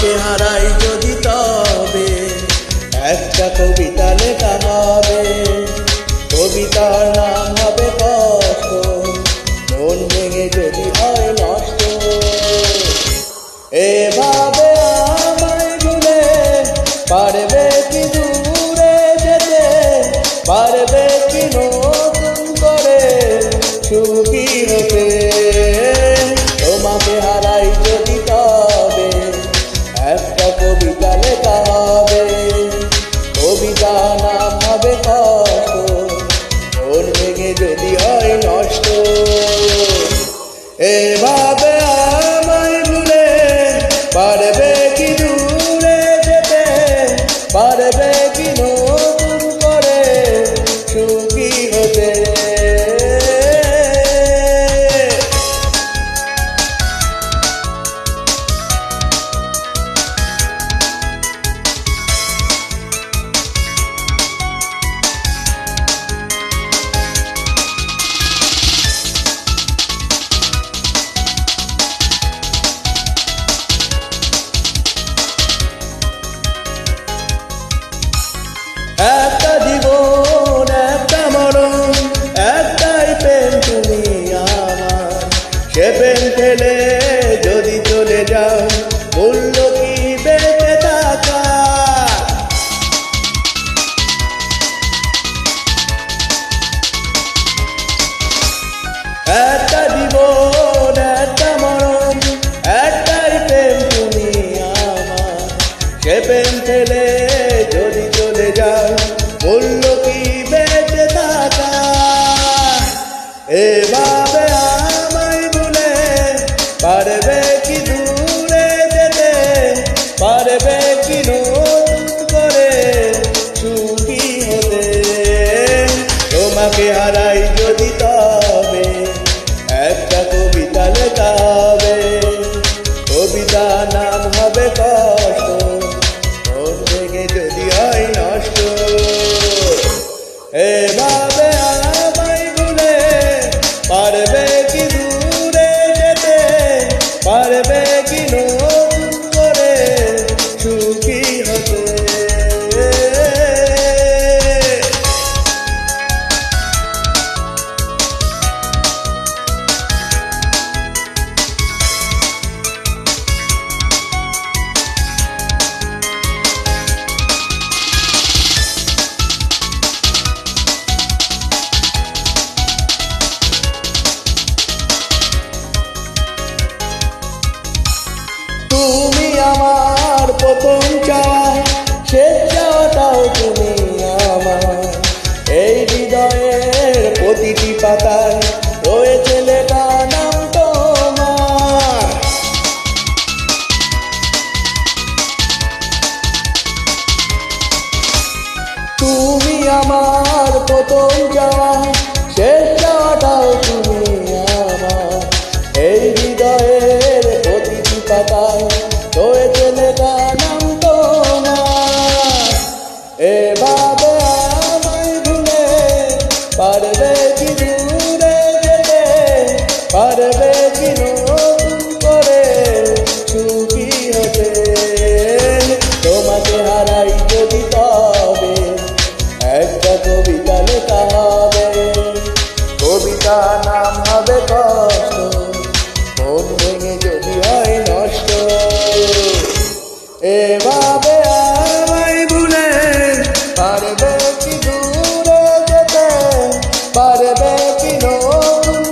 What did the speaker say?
তোমাকে হারাই যদি তবে একটা কবিতা লেখা হবে। কবিতার নাম হবে কষ্ট, মন ভেঙে যদি হয় নষ্ট। এভাবে আমায় ভুলে পারবে কি দূরে যেতে, পারবে কি নতুন করে সুখী হতে। তোমাকে হারাই যদি তবে একটা কবিতা লেখা হবে। কবিতা নাম হবে কষ্ট, মন ভেঙে যদি হয় নষ্ট। এভাবে আমায় ভুলে পারবে কি দূরে যেতে, পারবে কি নতুন করে সুখী হতে। একটা জীবন একটা মরণ, একটাই প্রেম তুমি আমার। সে প্রেম ফেলে যদি চলে যাও, মূল্য কি বেঁচে থাকা। একটা জীবন একটা মরণ, একটাই প্রেম তুমি আমার। সে প্রেম ফেলে যদি চলে যাও, মূল্য কি বেঁচে থাকা। এভাবে আমায় ভুলে পারবে কি দূরে যেতে, পারবে কি নতুন করে সুখী হতে। তোমাকে হারাই যদি তবে একটা কবিতা লেখা হবে। কবিতা নাম হবে কষ্ট, মন ভেঙে যদি হয় নষ্ট। এভাবে আমায় ভুলে পারবে কি দূরে যেতে, পারবে কি নতুন করে সুখী হতে। তুমি আমার প্রথম চাওয়া, শেষ চাওয়াটাও তুমি আমার। এই হৃদয়ের প্রতিটি পাতায় রয়েছে লেখা নাম তোমার। তুমি আমার প্রথম চাওয়া, শেষ চাওয়াটাও তুমি আমার। এই হৃদয়ের প্রতিটি পাতায় রয়েছে লেখা নাম তোমার। এভাবে আমায় ভুলে পারবে কি দূরে যেতে, পারবে কি নতুন করে সুখী হতে। তোমাকে হারাই যদি তবে একটা কবিতা লেখা হবে। কবিতা নাম হবে কষ্ট, মন ভেঙে যদি হয় নষ্ট। এভাবে আমায় ভুলে পারবে কি দূরে যেতে, পারবে কি নতুন